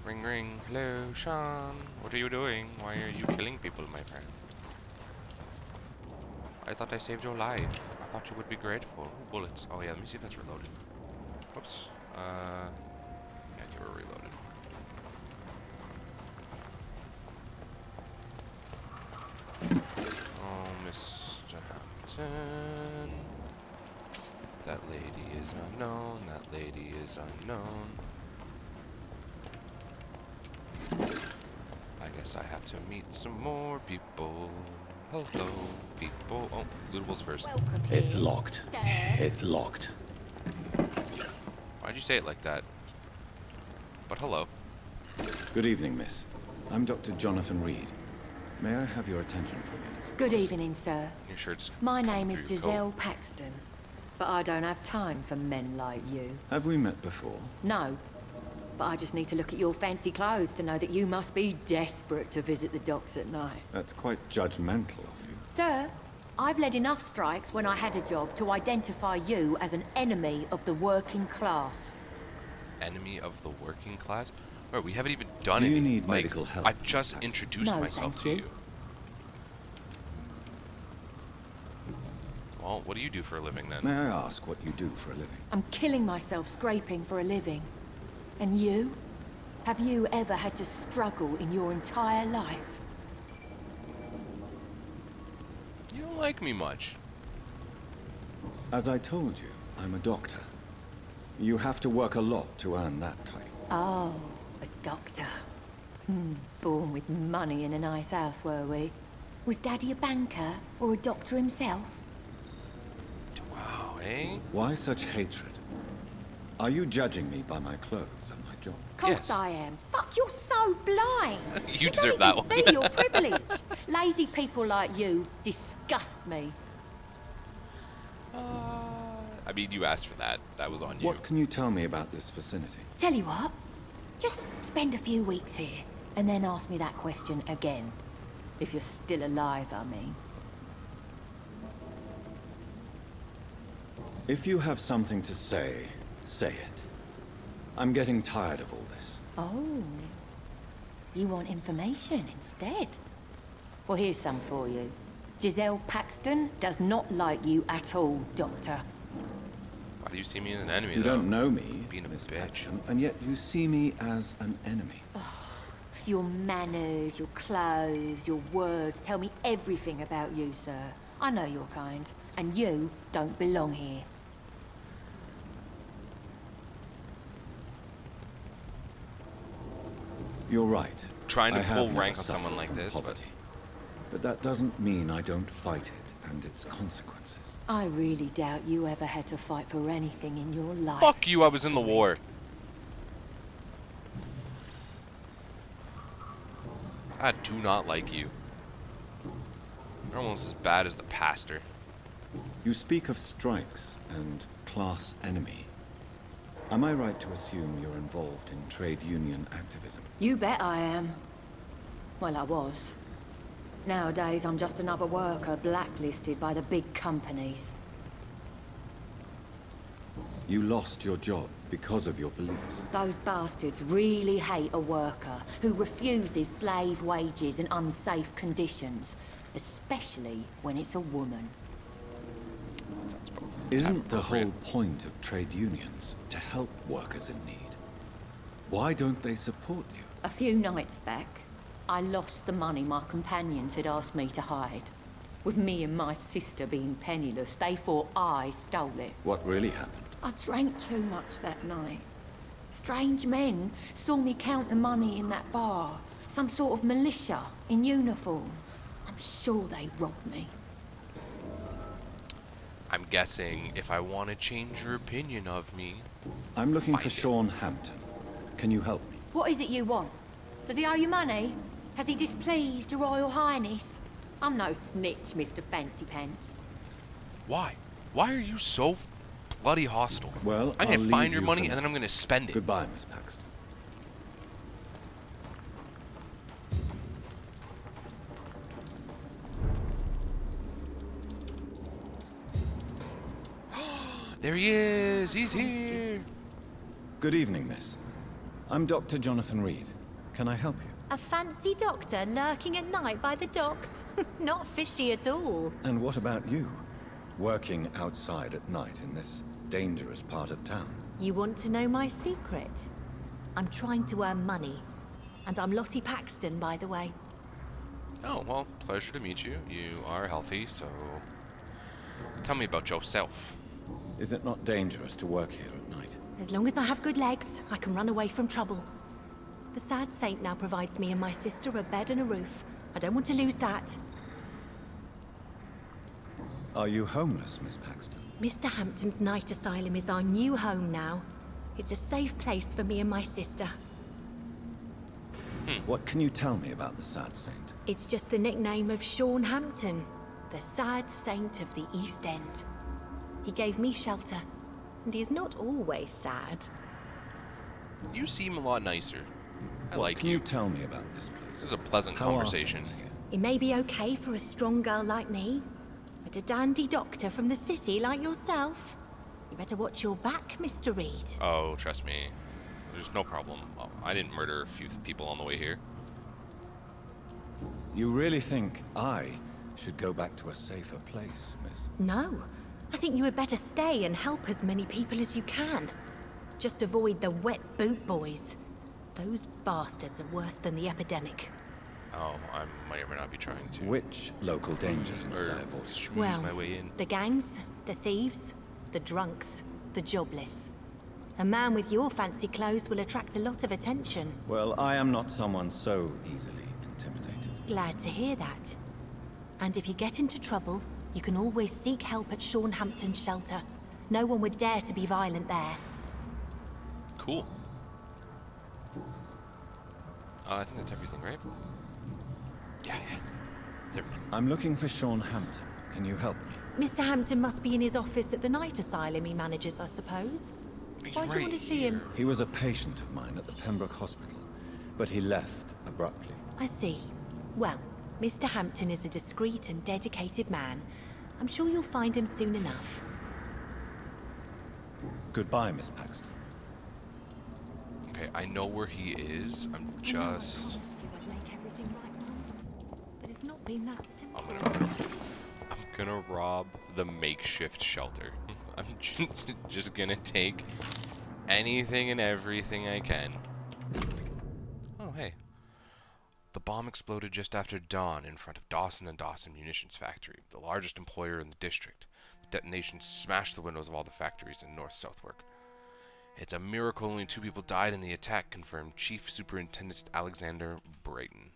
Ring ring, hello Sean. What are you doing? Why are you killing people, my friend? I thought I saved your life. I thought you would be grateful. Ooh, bullets. Oh yeah, let me see if that's reloaded. Whoops. Yeah, you were reloaded. Oh, Mr. Hampton. That lady is unknown. That lady is unknown. I guess I have to meet some more people. Hello, people. Oh, lootables first. It's locked. It's locked. Why'd you say it like that? But hello. Good evening, miss. I'm Dr. Jonathan Reed. May I have your attention for a minute? Good evening, sir. Your shirt's My name coming is through your Giselle coat. Paxton, but I don't have time for men like you. Have we met before? No, but I just need to look at your fancy clothes to know that you must be desperate to visit the docks at night. That's quite judgmental of you. Sir, I've led enough strikes when I had a job to identify you as an enemy of the working class. Enemy of the working class? Wait, we haven't even done Do it. you need medical help? I've just introduced No, myself thank to you. you. Well, what do you do for a living then? May I ask what you do for a living? I'm killing myself scraping for a living. And you? Have you ever had to struggle in your entire life? You don't like me much. As I told you, I'm a doctor. You have to work a lot to earn that title. Oh, a doctor. Born with money in a nice house, were we? Was Daddy a banker or a doctor himself? Wow, eh? Why such hatred? Are you judging me by my clothes and my job? Of course Yes. I am. Fuck, you're so blind. You don't deserve that even one. see your privilege. Lazy people like you disgust me. I mean, you asked for that. That was on you. What can you tell me about this vicinity? Tell you what, just spend a few weeks here, and then ask me that question again. If you're still alive, I mean. If you have something to say, say it. I'm getting tired of all this. Oh. You want information instead? Well, here's some for you. Giselle Paxton does not like you at all, Doctor. Why do you see me as an enemy, You though? don't know me, Being a Miss bitch. Paxton, and yet you see me as an enemy. Your manners, your clothes, your words tell me everything about you, sir. I know your kind, and you don't belong here. You're right. Trying to I have pull never rank on someone suffered like from this, but- poverty. But that doesn't mean I don't fight it and its consequences. I really doubt you ever had to fight for anything in your life. Fuck you, I was in the war. I do not like you. You're almost as bad as the pastor. You speak of strikes and class enemy. Am I right to assume you're involved in trade union activism? You bet I am. Well, I was. Nowadays, I'm just another worker blacklisted by the big companies. You lost your job because of your beliefs. Those bastards really hate a worker who refuses slave wages and unsafe conditions, especially when it's a woman. Sounds probably Isn't the appropriate. whole point of trade unions to help workers in need? Why don't they support you? A few nights back, I lost the money my companions had asked me to hide. With me and my sister being penniless, they thought I stole it. What really happened? I drank too much that night. Strange men saw me count the money in that bar. Some sort of militia in uniform. I'm sure they robbed me. I'm guessing if I want to change your opinion of me, I'm looking Find for it. Sean Hampton. Can you help me? What is it you want? Does he owe you money? Has he displeased your Royal Highness? I'm no snitch, Mr. Fancy Pants. why? Why are you so bloody hostile? Well, I'm I'll gonna find leave your you money for and then I'm gonna spend it. Goodbye, Miss Paxton. There he is. He's here. Good evening, miss. I'm Dr. Jonathan Reed. Can I help you? A fancy doctor lurking at night by the docks? Not fishy at all. And what about you? Working outside at night in this dangerous part of town? You want to know my secret? I'm trying to earn money. And I'm Lottie Paxton, by the way. Oh, well, pleasure to meet you. You are healthy, so tell me about yourself. Is it not dangerous to work here at night? As long as I have good legs, I can run away from trouble. The sad saint now provides me and my sister a bed and a roof. I don't want to lose that. Are you homeless, Miss Paxton? Mr. Hampton's night asylum is our new home now. It's a safe place for me and my sister. What can you tell me about the Sad Saint? It's just the nickname of Sean Hampton, the sad saint of the East End. He gave me shelter, and he's not always sad. You seem a lot nicer. I What like can you. you tell me about this place? This is a pleasant How are conversation. things here? It may be okay for a strong girl like me, But a dandy doctor from the city like yourself? You better watch your back, Mr. Reed. Oh, trust me. There's no problem. Oh, I didn't murder a few people on the way here. You really think I should go back to a safer place, miss? No. I think you had better stay and help as many people as you can. Just avoid the wet boot boys. Those bastards are worse than the epidemic. Oh, I might or may not be trying to. Which local dangers must I avoid? Schmooze my way in. The gangs, the thieves, the drunks, the jobless. A man with your fancy clothes will attract a lot of attention. Well, I am not someone so easily intimidated. Glad to hear that. And if you get into trouble, you can always seek help at Hampton's shelter. No one would dare to be violent there. Cool. I think that's everything, right? Yeah. There. I'm looking for Hampton. Can you help me? Mr. Hampton must be in his office at the night asylum he manages, I suppose. Why do you want to see him? He was a patient of mine at the Pembroke Hospital, but he left abruptly. I see. Well, Mr. Hampton is a discreet and dedicated man. I'm sure you'll find him soon enough. Goodbye, Miss Paxton. Okay, I know where he is. I'm just... But it's not been that simple. I'm gonna rob the makeshift shelter. I'm just gonna take anything and everything I can. Oh, hey. The bomb exploded just after dawn in front of Dawson & Dawson Munitions Factory, the largest employer in the district. The detonation smashed the windows of all the factories in North Southwark. It's a miracle only 2 people died in the attack, confirmed Chief Superintendent Alexander Brighton.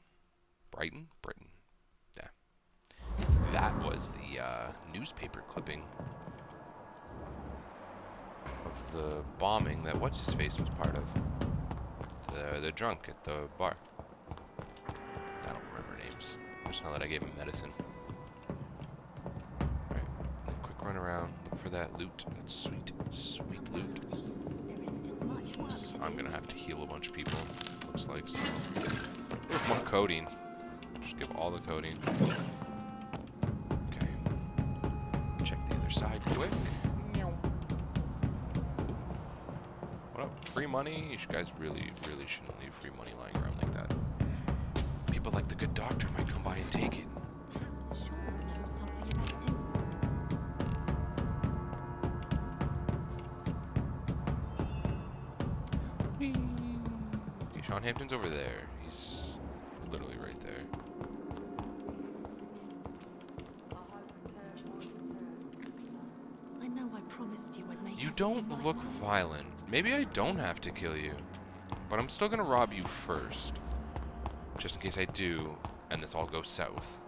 Brighton? Britain. Yeah. That was the newspaper clipping of the bombing that What's-His-Face was part of. The drunk at the bar. I don't remember names. Just know that I gave him medicine. Alright, quick run around, look for that loot. That sweet, sweet loot. I'm gonna have to heal a bunch of people, looks like. So. More codeine. Just give all the codeine. Okay. Check the other side quick. What up? Free money? You guys really shouldn't leave free money lying around like that. People like the good doctor might come by and take it. Perhaps Sean knows something about him. Okay, Sean Hampton's over there. He's literally right there. I know I promised you I'd make You don't look violent. Maybe I don't have to kill you. But I'm still gonna rob you first. Just in case I do, and this all goes south.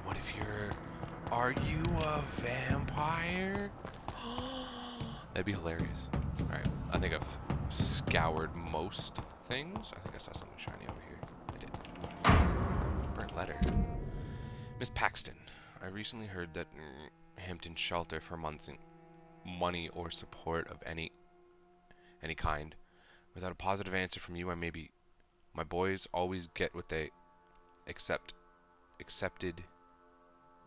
What if you're... Are you a vampire? That'd be hilarious. Alright, I think I've scoured most things. I think I saw something shiny over here. I did. Burnt letter. Miss Paxton, I recently heard that Hampton's shelter for money or support of any kind. Without a positive answer from you, my boys always get what they accepted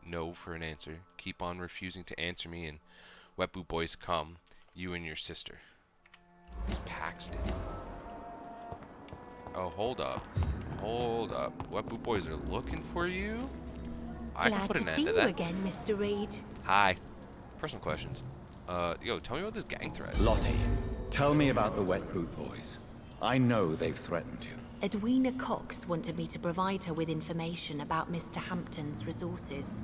no for an answer. Keep on refusing to answer me, and wet boot boys come. You and your sister. Miss Paxton. Oh, hold up. Hold up. Wet boot boys are looking for you? I can put an end to that. Glad to see you again, Mr. Reed. Hi. Personal questions. Yo, tell me about this gang threat. Lottie, tell me about the wet boot boys. I know they've threatened you. Edwina Cox wanted me to provide her with information about Mr. Hampton's resources.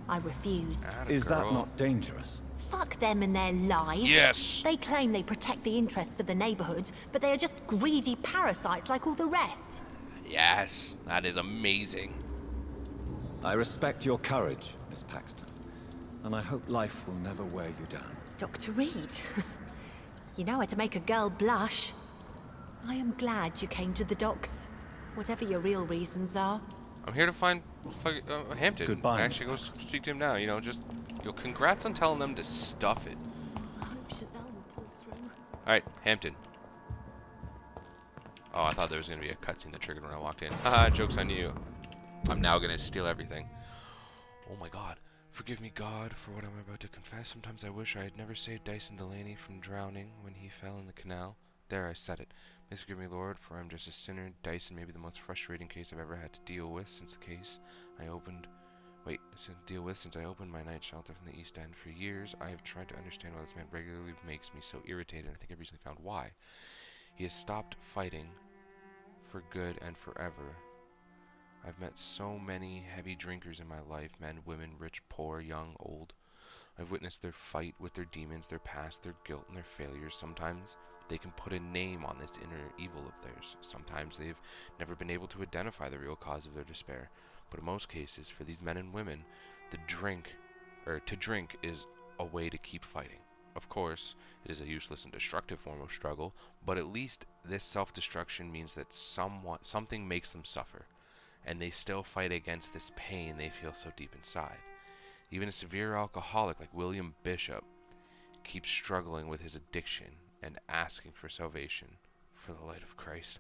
I refused. Is that not dangerous? Fuck them and their lies. Yes. They claim they protect the interests of the neighborhood, but they are just greedy parasites like all the rest. Yes, that is amazing. I respect your courage, Miss Paxton, and I hope life will never wear you down. Dr. Reed, you know how to make a girl blush. I am glad you came to the docks, whatever your real reasons are. I'm here to find Hampton. Goodbye, Actually, go speak to him now. You know, congrats on telling them to stuff it. I hope she's Hampton. Oh, I thought there was going to be a cutscene that triggered when I walked in. Haha, joke's on you. I'm now going to steal everything. Oh my god. Forgive me, God, for what I'm about to confess. Sometimes I wish I had never saved Dyson Delaney from drowning when he fell in the canal. There, I said it. Please forgive me, Lord, for I'm just a sinner. Dyson may be the most frustrating case I've ever had to deal with since the case I opened... since I opened my night shelter from the East End. For years, I have tried to understand why this man regularly makes me so irritated, and I think I've recently found why. He has stopped fighting for good and forever. I've met so many heavy drinkers in my life, men, women, rich, poor, young, old. I've witnessed their fight with their demons, their past, their guilt, and their failures. Sometimes they can put a name on this inner evil of theirs. Sometimes they've never been able to identify the real cause of their despair. But in most cases, for these men and women, to drink is a way to keep fighting. Of course, it is a useless and destructive form of struggle, but at least this self-destruction means that something makes them suffer, and they still fight against this pain they feel so deep inside. Even a severe alcoholic like William Bishop keeps struggling with his addiction and asking for salvation for the light of Christ.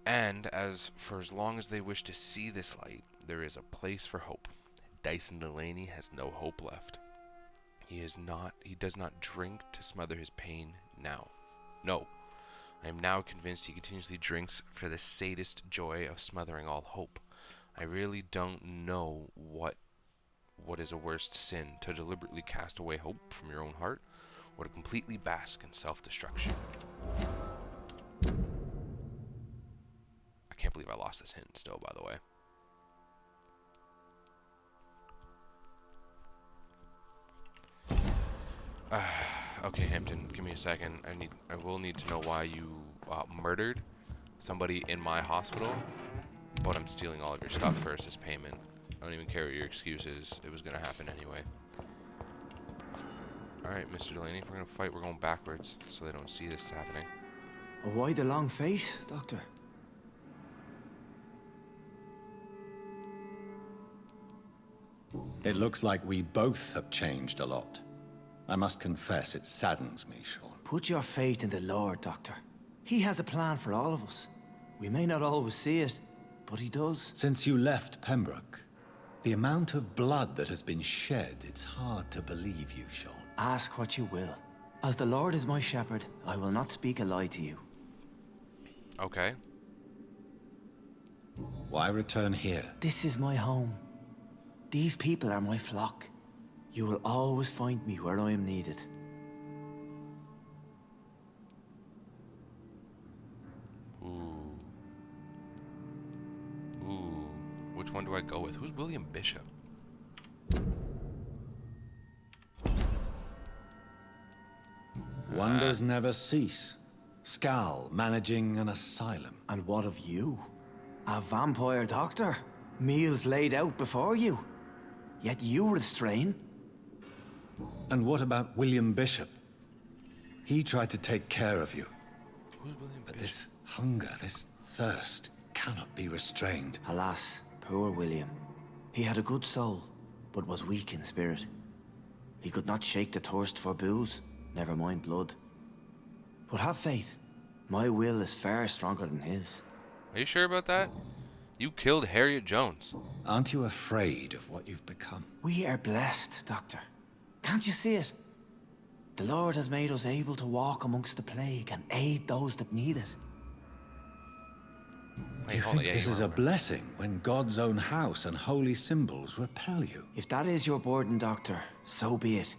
And for as long as they wish to see this light, there is a place for hope. Dyson Delaney has no hope left. He does not drink to smother his pain now. No. I am now convinced he continuously drinks for the sadist joy of smothering all hope. I really don't know what is a worse sin, to deliberately cast away hope from your own heart, or to completely bask in self-destruction. I can't believe I lost this hint still, by the way. Okay, Hampton, give me a second. I will need to know why you murdered somebody in my hospital, but I'm stealing all of your stuff first as payment. I don't even care what your excuse is. It was going to happen anyway. Alright, Mr. Delaney, if we're going to fight, we're going backwards, so they don't see this happening. Why the long face, Doctor? It looks like we both have changed a lot. I must confess, it saddens me, Sean. Put your faith in the Lord, Doctor. He has a plan for all of us. We may not always see it, but he does. Since you left Pembroke, the amount of blood that has been shed, it's hard to believe you, Sean. Ask what you will. As the Lord is my shepherd, I will not speak a lie to you. Okay. Why return here? This is my home. These people are my flock. You will always find me where I am needed. Ooh. Which one do I go with? Who's William Bishop? Wonders never cease. SKAL, managing an asylum. And what of you? A vampire doctor? Meals laid out before you. Yet you restrain. And what about William Bishop? He tried to take care of you. Who's William But Bishop? this hunger, this thirst, cannot be restrained. Alas, poor William. He had a good soul, but was weak in spirit. He could not shake the thirst for booze, never mind blood. But have faith. My will is far stronger than his. Are you sure about that? You killed Harriet Jones. Aren't you afraid of what you've become? We are blessed, Doctor. Can't you see it? The Lord has made us able to walk amongst the plague and aid those that need it. Do you think this is a blessing when God's own house and holy symbols repel you? If that is your burden, Doctor, so be it.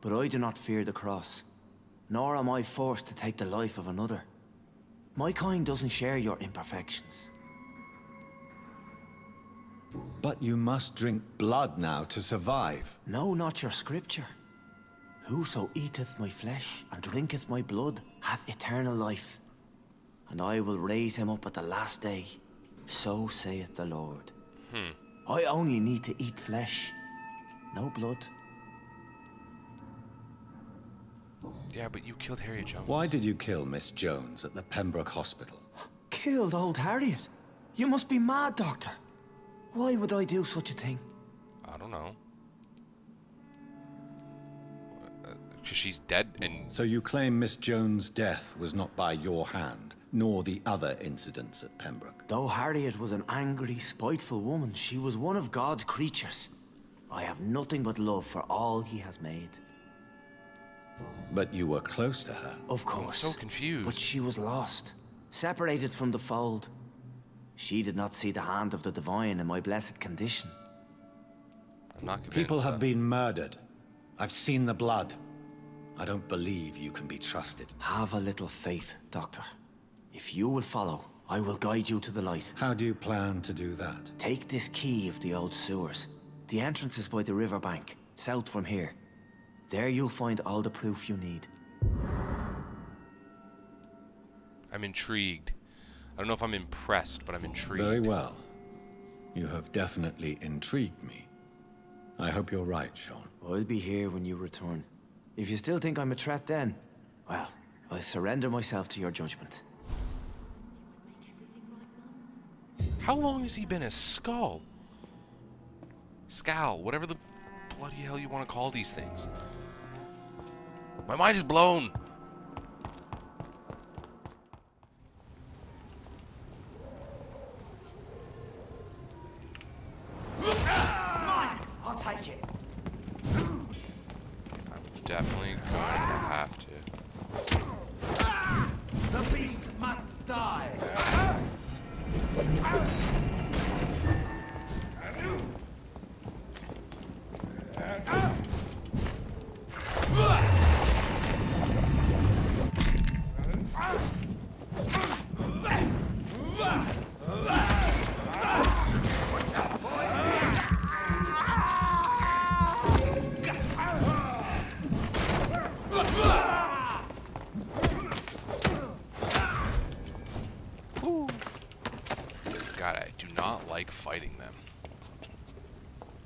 But I do not fear the cross, nor am I forced to take the life of another. My kind doesn't share your imperfections. But you must drink blood now to survive. No, not your scripture. Whoso eateth my flesh and drinketh my blood hath eternal life, and I will raise him up at the last day. So saith the Lord. I only need to eat flesh, no blood. Yeah, but you killed Harriet Jones. Why did you kill Miss Jones at the Pembroke Hospital? Killed old Harriet? You must be mad, Doctor. Why would I do such a thing? I don't know. Because she's dead and... So you claim Miss Jones' death was not by your hand, nor the other incidents at Pembroke? Though Harriet was an angry, spiteful woman, she was one of God's creatures. I have nothing but love for all he has made. But you were close to her. Of course. I'm so confused. But she was lost, separated from the fold. She did not see the hand of the divine in my blessed condition. I'm not convinced. People have been murdered. I've seen the blood. I don't believe you can be trusted. Have a little faith, Doctor. If you will follow, I will guide you to the light. How do you plan to do that? Take this key of the old sewers. The entrance is by the riverbank, south from here. There you'll find all the proof you need. I'm intrigued. I don't know if I'm impressed, but I'm intrigued. Very well. You have definitely intrigued me. I hope you're right, Sean. I'll be here when you return. If you still think I'm a threat then, well, I surrender myself to your judgment. How long has he been a SKAL? SKAL, whatever the bloody hell you want to call these things. My mind is blown. I'll take it. I'm definitely going to have to. The beast must die! God, I do not like fighting them.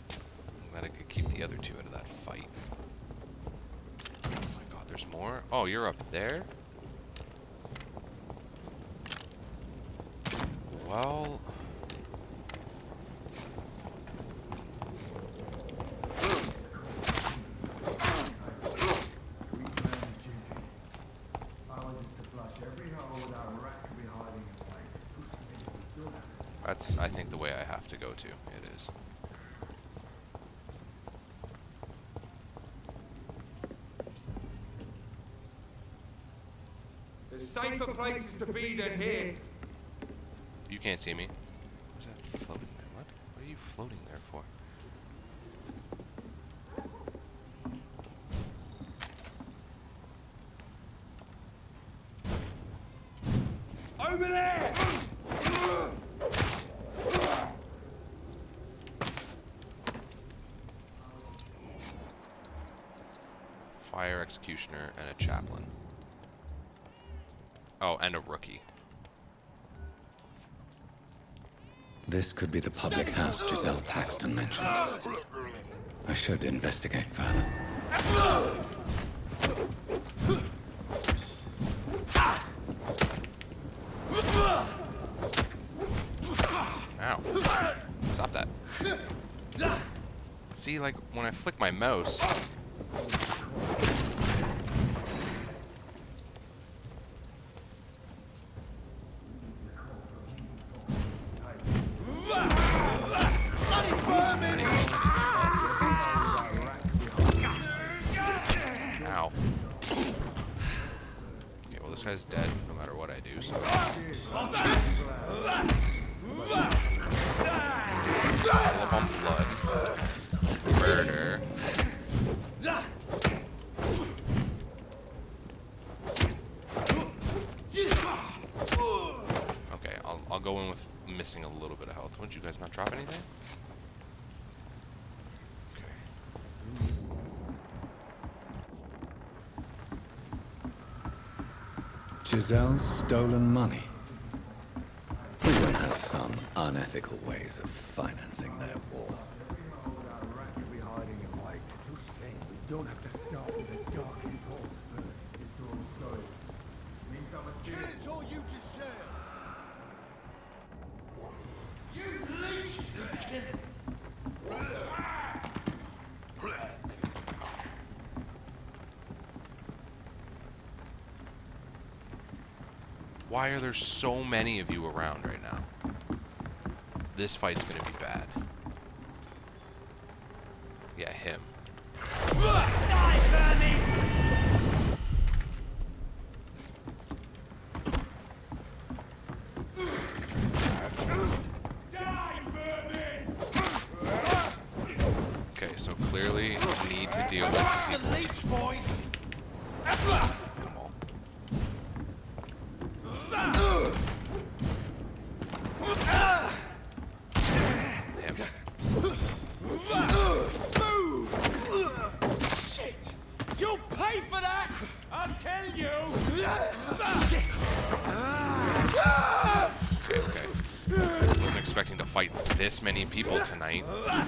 I'm glad I could keep the other two out of that fight. Oh my god, there's more? Oh, you're up there? Well... That's, I think, the way I have to go to. It is. There's safer places to be than here. You can't see me. What's that floating there? What? What are you floating there for? Over there! Fire executioner and a chaplain. Oh, and a rookie. This could be the public house Giselle Paxton mentioned. I should investigate further. Ow. Stop that. See, like, when I flick my mouse... Ow. Okay, well, this guy's dead no matter what I do, so... Full on blood. Murder. Okay, I'll go in with missing a little bit of health. Wouldn't you guys not drop anything? Giselle's stolen money. Everyone has some unethical ways of financing their war. We don't have to start with a dark impulse first. It's all sorry. Means I'm a kid. Or you just share. You leeches gonna kill him. Why are there so many of you around right now? This fight's gonna be bad. Yeah, him. Die, vermin! Okay, so clearly we need to deal with the leech boys! Him. Shit! You'll pay for that! I'll tell you! Shit! Okay. I wasn't expecting to fight this many people tonight. One.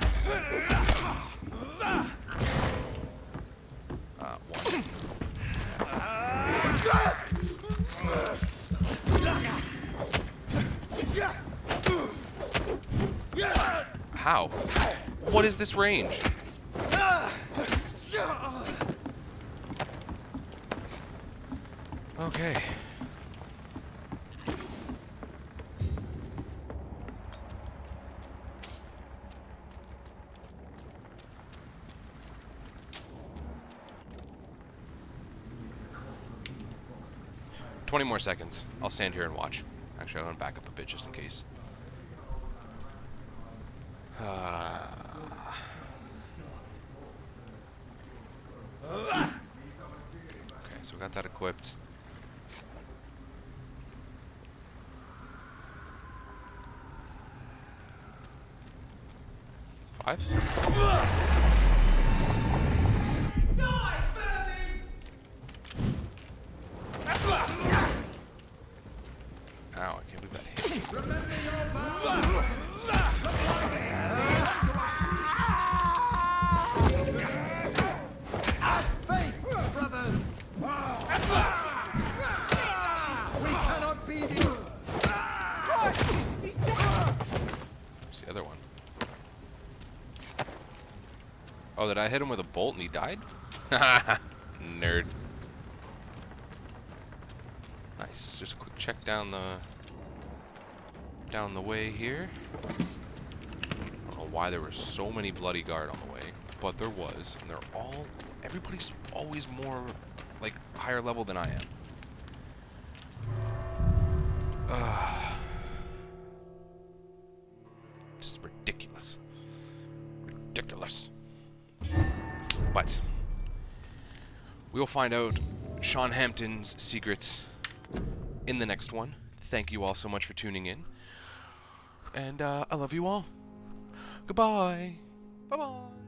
How? What is this range? Okay. $20 more seconds. I'll stand here and watch. Actually, I'm gonna back up a bit just in case. Okay, so we got that equipped. Five? Ow, I can't believe that hit me. brothers! We cannot beat him! Where's the other one? Oh, did I hit him with a bolt and he died? Nerd. Nice. Just a quick check down the way here. I don't know why there were so many bloody guard on the way, but there was, and everybody's always more like higher level than I am. Just ridiculous. Ridiculous. But we will find out Sean Hampton's secrets in the next one. Thank you all so much for tuning in. And I love you all. Goodbye. Bye-bye.